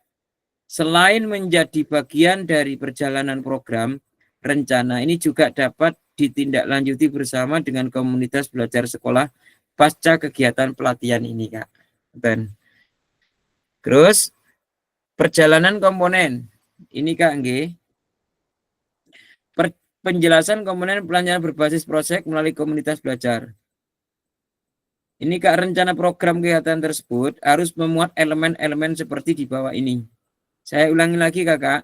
Selain menjadi bagian dari perjalanan program, rencana ini juga dapat ditindaklanjuti bersama dengan komunitas belajar sekolah pasca kegiatan pelatihan ini Kak. Dan terus perjalanan komponen ini Kak nggih. Penjelasan komponen pelajaran berbasis proyek melalui komunitas belajar. Ini Kak, rencana program kegiatan tersebut harus memuat elemen-elemen seperti di bawah ini. Saya ulangi lagi Kakak.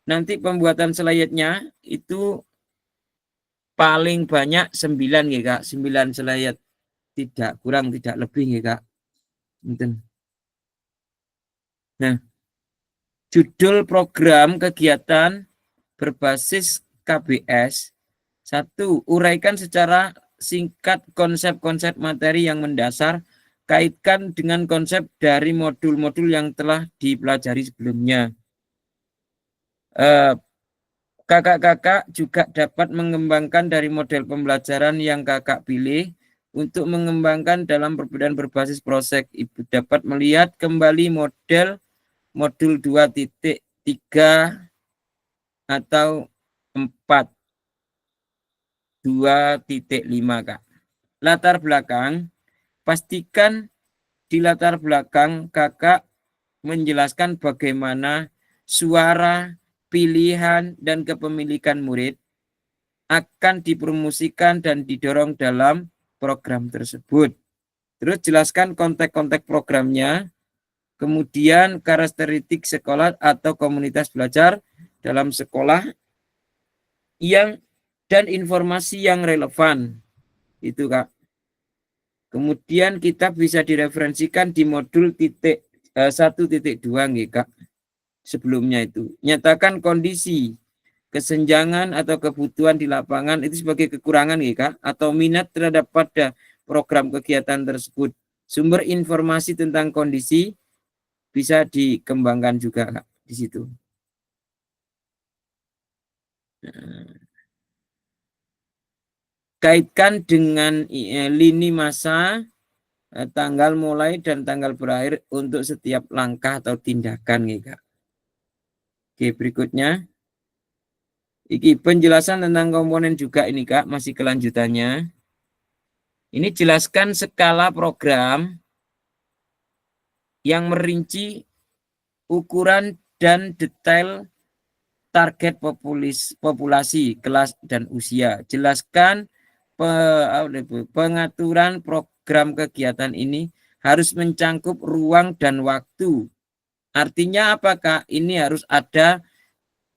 Nanti pembuatan slide-nya itu paling banyak 9 ya Kak. 9 slide. Tidak kurang, tidak lebih ya Kak. Nah, judul program kegiatan berbasis KBS. 1. Uraikan secara singkat konsep-konsep materi yang mendasar, kaitkan dengan konsep dari modul-modul yang telah dipelajari sebelumnya. Kakak-kakak juga dapat mengembangkan dari model pembelajaran yang kakak pilih untuk mengembangkan dalam perbedaan berbasis proyek. Ibu dapat melihat kembali modul 2.3 atau 4. 2.5 Kak. Latar belakang, pastikan di latar belakang kakak menjelaskan bagaimana suara, pilihan, dan kepemilikan murid akan dipromosikan dan didorong dalam program tersebut. Terus jelaskan konteks-konteks programnya, kemudian karakteristik sekolah atau komunitas belajar dalam sekolah dan informasi yang relevan. Itu Kak. Kemudian kita bisa direferensikan di modul 1.2 nih Kak. Sebelumnya itu. Nyatakan kondisi, kesenjangan atau kebutuhan di lapangan itu sebagai kekurangan nih Kak. Atau minat terhadap pada program kegiatan tersebut. Sumber informasi tentang kondisi bisa dikembangkan juga Kak, di situ. Kaitkan dengan lini masa, tanggal mulai dan tanggal berakhir untuk setiap langkah atau tindakan nih Kak. Oke, berikutnya. Iki penjelasan tentang komponen juga ini Kak, masih kelanjutannya. Ini jelaskan skala program yang merinci ukuran dan detail target populasi, kelas, dan usia. Jelaskan pengaturan program kegiatan ini harus mencangkup ruang dan waktu. Artinya apa Kak? Ini harus ada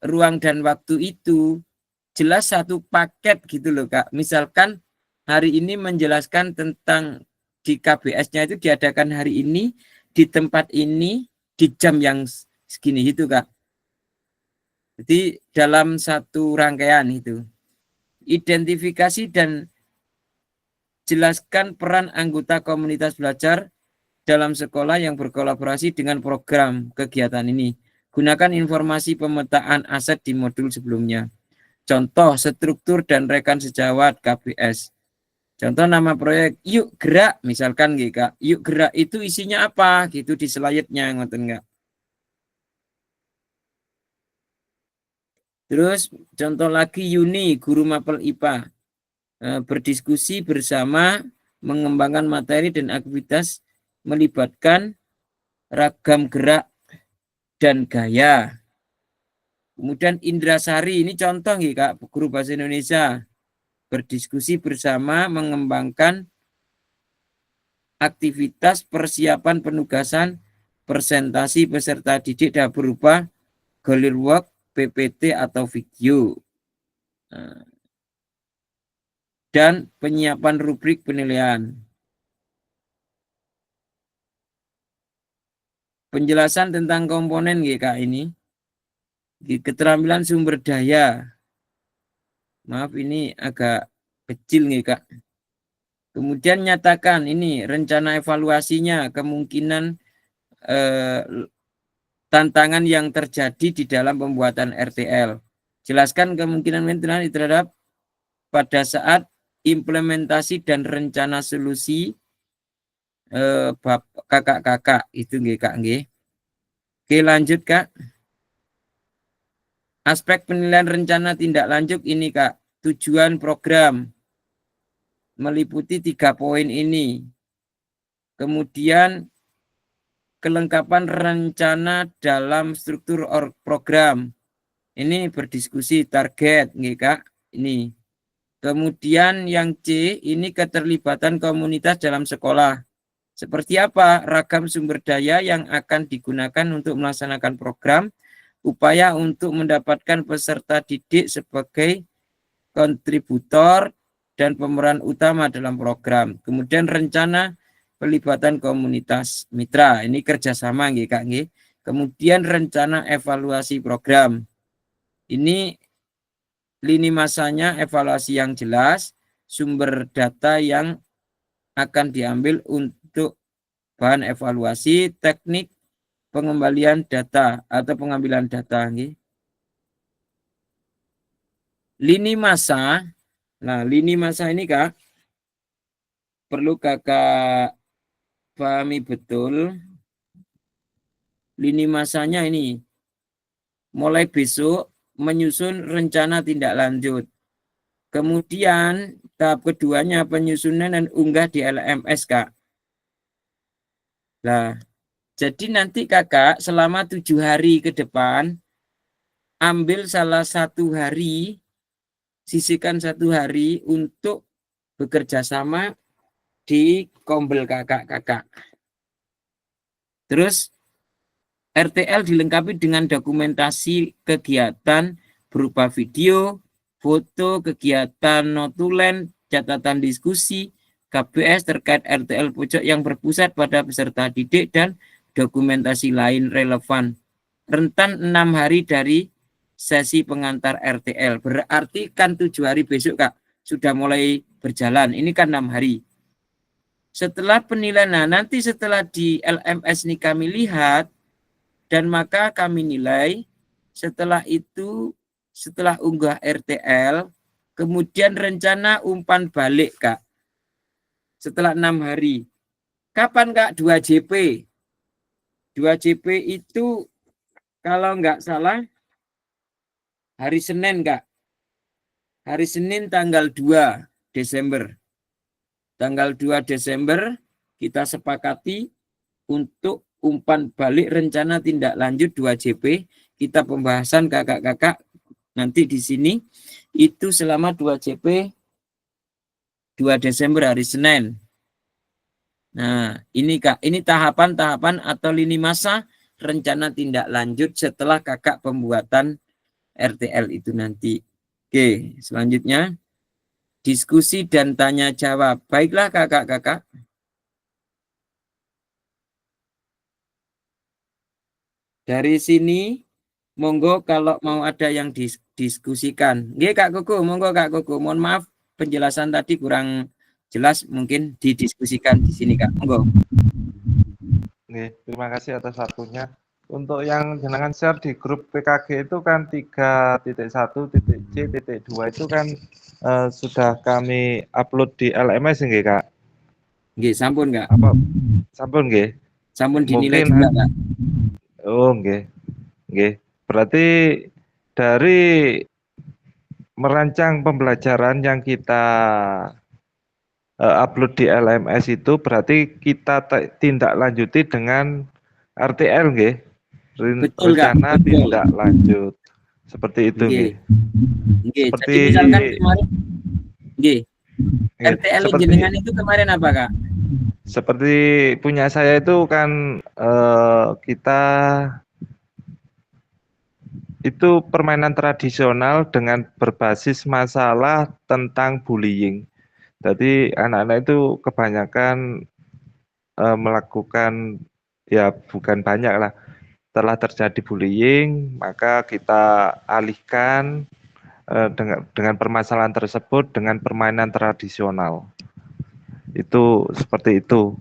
ruang dan waktu itu jelas satu paket gitu loh Kak. Misalkan hari ini menjelaskan tentang di KBS-nya itu diadakan hari ini, di tempat ini, di jam yang segini itu Kak. Jadi dalam satu rangkaian itu. Identifikasi dan jelaskan peran anggota komunitas belajar dalam sekolah yang berkolaborasi dengan program kegiatan ini. Gunakan informasi pemetaan aset di modul sebelumnya. Contoh, struktur dan rekan sejawat KBS. Contoh nama proyek, yuk gerak, misalkan Kak. Yuk gerak itu isinya apa? Gitu di slide-nya, ngoten enggak. Terus contoh lagi Yuni, guru mapel IPA. Berdiskusi bersama, mengembangkan materi dan aktivitas melibatkan ragam gerak dan gaya. Kemudian Indrasari, ini contoh Kak, guru bahasa Indonesia. Berdiskusi bersama mengembangkan aktivitas persiapan penugasan presentasi peserta didik dapat berupa galeri work, PPT atau video. Dan penyiapan rubrik penilaian. Penjelasan tentang komponen Kak ini. Keterampilan sumber daya. Maaf ini agak kecil Kak. Kemudian nyatakan ini rencana evaluasinya, kemungkinan tantangan yang terjadi di dalam pembuatan RTL. Jelaskan kemungkinan maintenance terhadap pada saat implementasi dan rencana solusi kakak-kakak itu Kak. Oke, lanjut Kak. Aspek penilaian rencana tindak lanjut ini Kak. Tujuan program meliputi 3 poin ini. Kemudian kelengkapan rencana dalam struktur program. Ini berdiskusi target, Kak. Ini. Kemudian yang C, ini keterlibatan komunitas dalam sekolah. Seperti apa ragam sumber daya yang akan digunakan untuk melaksanakan program, upaya untuk mendapatkan peserta didik sebagai kontributor dan pemeran utama dalam program. Kemudian rencana pelibatan komunitas mitra, ini kerjasama Kak. Kemudian rencana evaluasi program. Ini lini masanya evaluasi yang jelas, sumber data yang akan diambil untuk bahan evaluasi, teknik pengembalian data atau pengambilan data. Lini masa, nah lini masa ini Kak, perlu Kakak pahami betul. Lini masanya ini, mulai besok menyusun rencana tindak lanjut. Kemudian tahap keduanya penyusunan dan unggah di LMS Kak. Nah, jadi nanti Kakak selama 7 hari ke depan, ambil salah satu hari, sisihkan 1 hari untuk bekerja sama di Kombel kakak-kakak. Terus RTL dilengkapi dengan dokumentasi kegiatan berupa video, foto, kegiatan notulen, catatan diskusi, KBS terkait RTL pojok yang berpusat pada peserta didik dan dokumentasi lain relevan. Rentan 6 hari dari sesi pengantar RTL. Berarti kan 7 hari besok Kak sudah mulai berjalan. Ini kan 6 hari. Setelah penilaian, nah nanti setelah di LMS ini kami lihat, dan maka kami nilai, setelah itu, setelah unggah RTL, kemudian rencana umpan balik, Kak. Setelah 6 hari. Kapan, Kak? 2 JP. 2 JP itu, kalau nggak salah, hari Senin, Kak. Hari Senin tanggal 2 Desember. Tanggal 2 Desember, kita sepakati untuk umpan balik rencana tindak lanjut 2 JP. Kita pembahasan kakak-kakak nanti di sini itu selama 2 JP 2 Desember hari Senin. Nah, ini Kak, ini tahapan-tahapan atau lini masa rencana tindak lanjut setelah kakak pembuatan RTL itu nanti. Oke, selanjutnya diskusi dan tanya jawab. Baiklah kakak-kakak. Dari sini, monggo kalau mau ada yang diskusikan. Nggih Kak Koko, monggo Kak Koko. Mohon maaf penjelasan tadi kurang jelas, mungkin didiskusikan di sini Kak. Monggo. Nih, terima kasih atas waktunya. Untuk yang jenengan share di grup PKG itu kan 3.1.C.2 itu kan sudah kami upload di LMS nggih Kak? Nggih, sampun Kak. Apa? Sampun nggih. Sampun dinilai Mungkin, juga Kak. Oh nggih. Nggih. Berarti dari merancang pembelajaran yang kita upload di LMS itu berarti kita tindak lanjuti dengan RTL nggih. Betul, Kak. Rencana Betul. tindak lanjut. Seperti itu nggih. Nggih. Seperti Jadi misalkan kemarin nggih. nggih, RTL seperti jenengan itu kemarin apa Kak? seperti punya saya itu kan kita itu permainan tradisional dengan berbasis masalah tentang bullying. Jadi anak-anak itu kebanyakan melakukan, ya bukan banyak lah, telah terjadi bullying, maka kita alihkan dengan permasalahan tersebut dengan permainan tradisional. Itu seperti itu.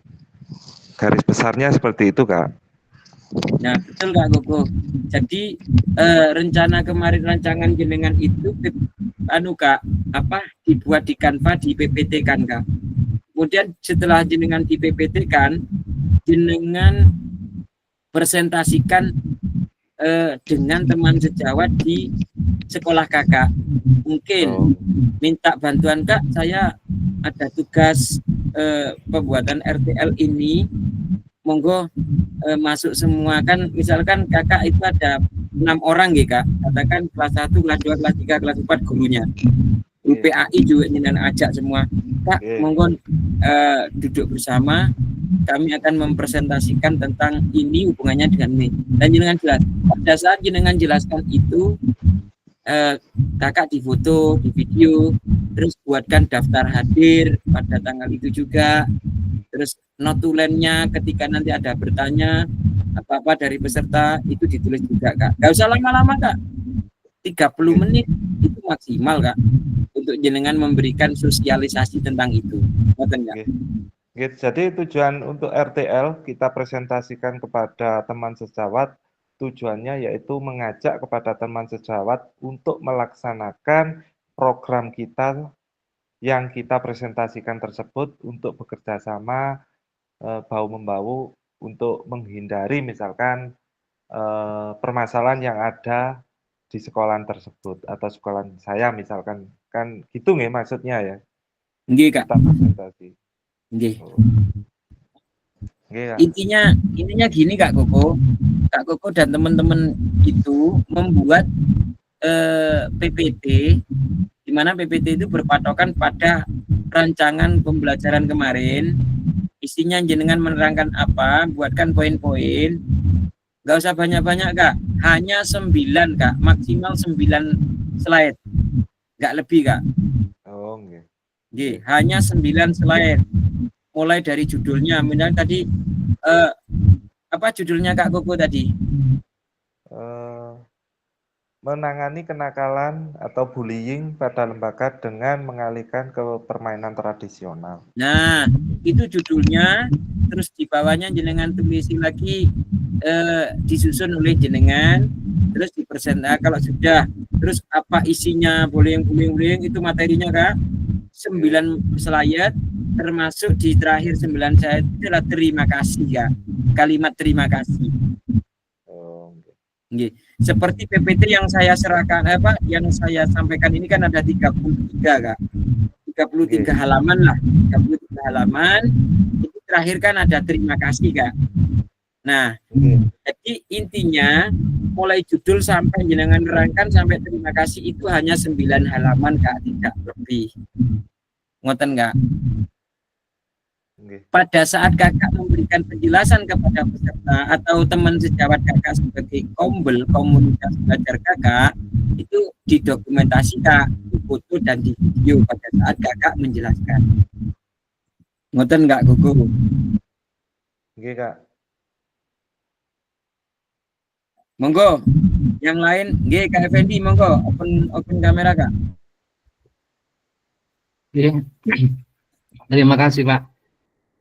Garis besarnya seperti itu, Kak. Nah, betul Kak Koko. Jadi rencana kemarin rancangan jenengan itu Kak, dibuat di Canva, di PPT kan Kak. Kemudian setelah jenengan di PPT kan, jenengan presentasikan dengan teman sejawat di sekolah kakak. Mungkin minta bantuan Kak, saya ada tugas pembuatan RTL ini, monggo masuk semua kan, misalkan kakak itu ada 6 orang ya Kak, katakan kelas 1, kelas 2, kelas 3, kelas 4 gurunya. Guru PAI juga jenengan ajak semua. Kak, monggo duduk bersama, kami akan mempresentasikan tentang ini hubungannya dengan ini. Dan jenengan jelas. Pada saat jenengan jelaskan itu, kakak difoto, di video, terus buatkan daftar hadir pada tanggal itu juga. Terus notulennya ketika nanti ada bertanya apa-apa dari peserta itu ditulis juga Kak. Gak usah lama-lama Kak. 30 menit itu maksimal Kak, untuk jenengan memberikan sosialisasi tentang itu. Betul Kak? Jadi tujuan untuk RTL kita presentasikan kepada teman sejawat, tujuannya yaitu mengajak kepada teman sejawat untuk melaksanakan program kita yang kita presentasikan tersebut untuk bekerja sama bahu-membahu untuk menghindari misalkan permasalahan yang ada di sekolah tersebut atau sekolah saya misalkan, kan gitu nggih maksudnya ya. Nggih Kak. Kita presentasi. Nggih. Nggih, Kak. Intinya gini Kak Koko. Kak Koko dan teman-teman itu membuat PPT, di mana PPT itu berpatokan pada rancangan pembelajaran kemarin. Isinya jenengan menerangkan apa, buatkan poin-poin. Gak usah banyak-banyak Kak, hanya 9 Kak, maksimal 9 slide, gak lebih Kak. Oh nggih. Nggih, hanya 9 slide. Mulai dari judulnya, misalnya tadi apa judulnya Kak Koko tadi? menangani kenakalan atau bullying pada lembaga dengan mengalihkan ke permainan tradisional. Nah, itu judulnya, terus di bawahnya jenengan tulisi lagi disusun oleh jenengan, terus kalau sudah, terus apa isinya, boleh itu materinya Kak, 9 slide, termasuk di terakhir 9 slide itu adalah terima kasih Kak, kalimat terima kasih. Seperti PPT yang saya serahkan, yang saya sampaikan ini kan ada 33 Kak, 33 halaman lah, 33 halaman, itu terakhir kan ada terima kasih Kak. Nah, jadi intinya mulai judul sampai jenengan nerangkan sampai terima kasih itu hanya 9 halaman Kak, tidak lebih. Ngoten Kak? Pada saat Kakak memberikan penjelasan kepada peserta atau teman sejawat Kakak sebagai kombel komunitas belajar Kakak, itu didokumentasi Kak, di foto dan di video pada saat Kakak menjelaskan. Ngoten nggak Gugu? Oke Kak. Monggo, yang lain, nggih Kak Effendi, monggo open kamera Kak. Terima kasih Pak.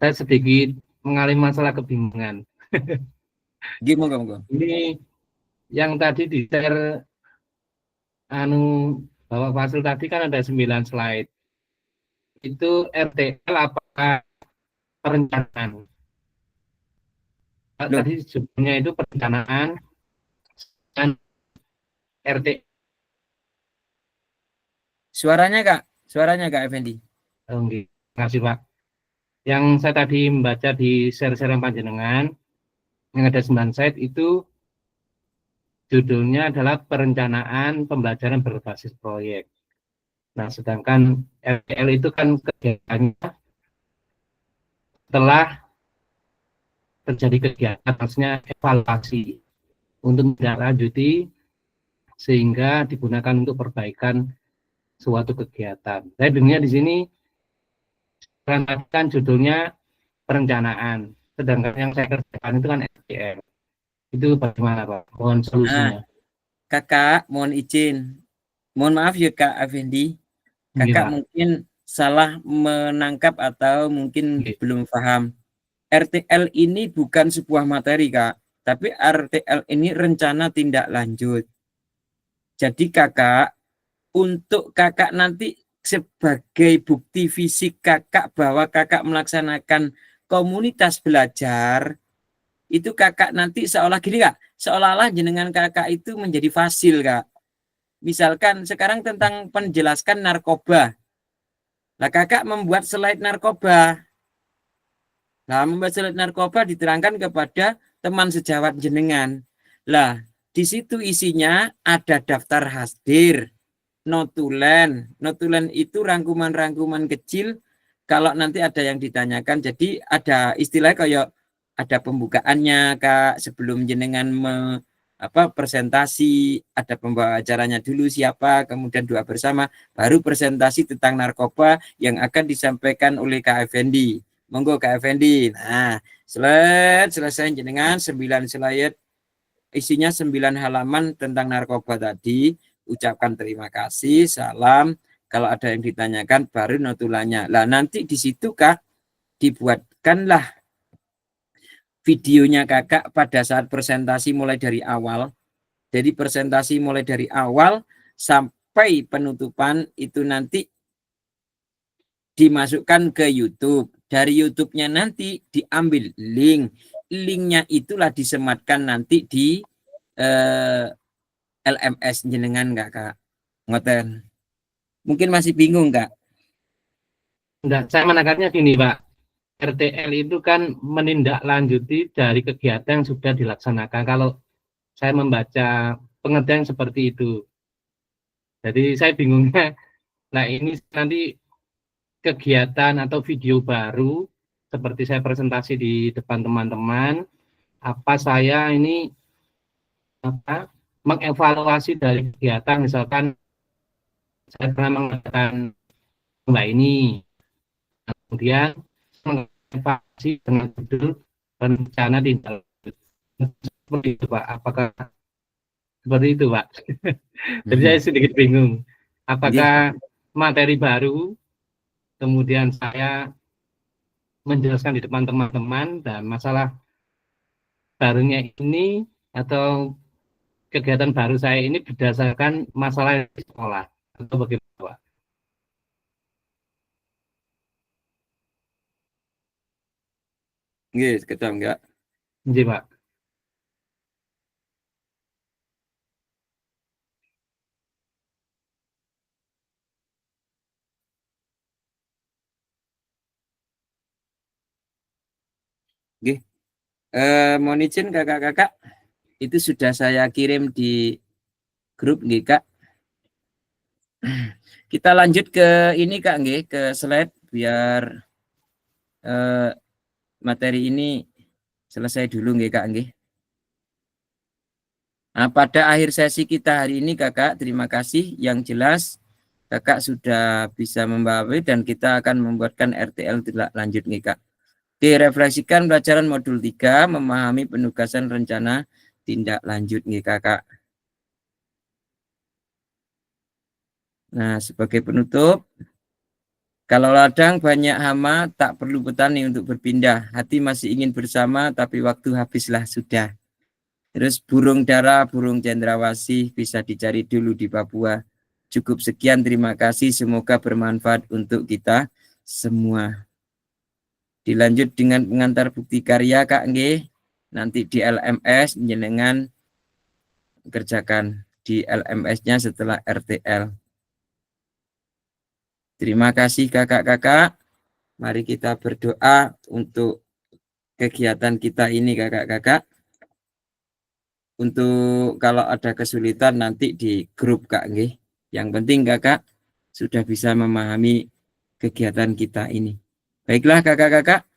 Saya sedikit mengalami masalah kebingungan. Gimana monggo? Ini yang tadi di share Bapak Fasil tadi kan ada 9 slide. Itu RTL apakah perencanaan? Tadi sebelumnya itu perencanaan dan RT. Suaranya Kak Effendi. Oke, terima kasih Pak. Yang saya tadi membaca di share-share panjenengan yang ada 9 slide itu judulnya adalah perencanaan pembelajaran berbasis proyek. Nah, sedangkan RTL itu kan kegiatannya setelah terjadi kegiatan, maksudnya evaluasi untuk menindaklanjuti sehingga digunakan untuk perbaikan suatu kegiatan. Saya dengar di sini kan judulnya perencanaan, sedangkan yang saya kerjakan itu kan RTL. Itu bagaimana Pak? Mohon solusinya. Kakak, mohon izin. Mohon maaf ya Kak Effendi. Kakak mungkin salah menangkap atau mungkin belum paham. RTL ini bukan sebuah materi Kak, tapi RTL ini rencana tindak lanjut. Jadi Kakak, untuk Kakak nanti sebagai bukti fisik Kakak bahwa Kakak melaksanakan komunitas belajar, itu Kakak nanti seolah gini Kak, seolah-olah jenengan Kakak itu menjadi fasil Kak. Misalkan sekarang tentang penjelaskan narkoba. Lah Kakak membuat slide narkoba. Nah, membuat slide narkoba diterangkan kepada teman sejawat jenengan. Lah, di situ isinya ada daftar hasdir, notulen. Notulen itu rangkuman-rangkuman kecil kalau nanti ada yang ditanyakan. Jadi ada istilah kayak ada pembukaannya Kak, sebelum jenengan presentasi, ada pembawa acaranya dulu siapa, kemudian doa bersama, baru presentasi tentang narkoba yang akan disampaikan oleh Kak Effendi. Monggo Kak Effendi. Nah, selesai jenengan 9 slide, isinya 9 halaman tentang narkoba tadi. Ucapkan terima kasih, salam. Kalau ada yang ditanyakan baru notulannya. Lah nanti di situ Kak dibuatkanlah videonya Kakak pada saat presentasi mulai dari awal. Jadi presentasi mulai dari awal sampai penutupan itu nanti dimasukkan ke YouTube. Dari YouTube-nya nanti diambil link. Linknya itulah disematkan nanti di LMS jenengan enggak Kak? Ngoten. Mungkin masih bingung Kak? Enggak, saya menangkapnya gini Pak. RTL itu kan menindaklanjuti dari kegiatan yang sudah dilaksanakan. Kalau saya membaca pengertian seperti itu. Jadi saya bingungnya, nah ini nanti kegiatan atau video baru, seperti saya presentasi di depan teman-teman, apa saya ini mengevaluasi dari kegiatan, misalkan saya pernah mengatakan Mbak ini, kemudian mengevaluasi dengan judul rencana tindak lanjut. Seperti itu Pak, apakah Seperti itu, Pak. Jadi saya sedikit bingung. Apakah materi baru, kemudian saya menjelaskan di depan teman-teman, dan masalah barunya ini atau kegiatan baru saya ini berdasarkan masalah di sekolah atau bagaimana, Pak? Nggih, ketam enggak? Nggih, Pak. Nggih. Mohon izin kakak-kakak, itu sudah saya kirim di grup nggih, Kak. Kita lanjut ke ini Kak nggih, ke slide biar materi ini selesai dulu nggih Kak nggih. Nah, pada akhir sesi kita hari ini Kakak, terima kasih yang jelas Kakak sudah bisa membawahi dan kita akan membuatkan RTL tindak lanjut nih Kak. Direfleksikan pelajaran modul 3 memahami penugasan rencana tindak lanjut nih Kakak. Nah, sebagai penutup, kalau ladang banyak hama, tak perlu petani untuk berpindah. Hati masih ingin bersama, tapi waktu habislah sudah. Terus burung dara, burung cendrawasih bisa dicari dulu di Papua. Cukup sekian, terima kasih. Semoga bermanfaat untuk kita semua. Dilanjut dengan pengantar bukti karya Kak Nggih. Nanti di LMS jenengan kerjakan di LMS-nya setelah RTL. Terima kasih kakak-kakak. Mari kita berdoa untuk kegiatan kita ini kakak-kakak. Untuk kalau ada kesulitan nanti di grup Kak nggih. Yang penting Kakak sudah bisa memahami kegiatan kita ini. Baiklah Kakak-kakak.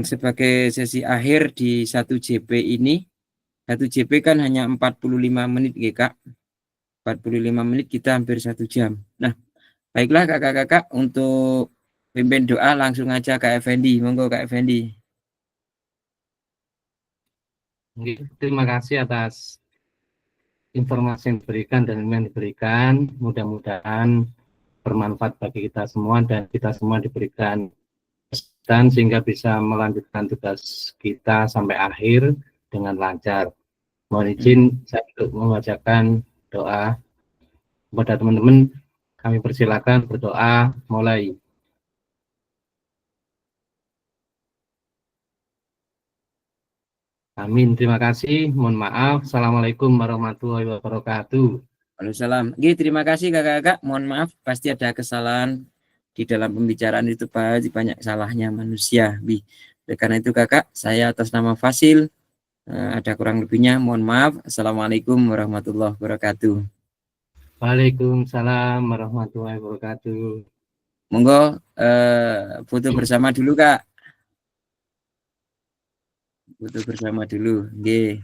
Sebagai sesi akhir di 1 JP ini, 1 JP kan hanya 45 menit nggih Kak. 45 menit kita hampir 1 jam. Nah, baiklah Kakak-kakak, untuk pimpin doa langsung aja Kak Effendi. Monggo Kak Effendi. Terima kasih atas informasi yang diberikan dan ilmu yang diberikan. Mudah-mudahan bermanfaat bagi kita semua dan kita semua diberikan kesehatan sehingga bisa melanjutkan tugas kita sampai akhir dengan lancar. Mohon izin saya untuk membacakan doa kepada teman-teman. Kami persilakan berdoa mulai. Amin. Terima kasih. Mohon maaf. Assalamualaikum warahmatullahi wabarakatuh. Waalaikumsalam. Oke, terima kasih kakak-kakak. Mohon maaf, pasti ada kesalahan di dalam pembicaraan itu, banyak salahnya manusia. Oleh karena itu kakak, saya atas nama Fasil, ada kurang lebihnya, mohon maaf. Assalamualaikum warahmatullahi wabarakatuh. Waalaikumsalam warahmatullahi wabarakatuh. Monggo foto bersama dulu kak. Foto bersama dulu. Oke.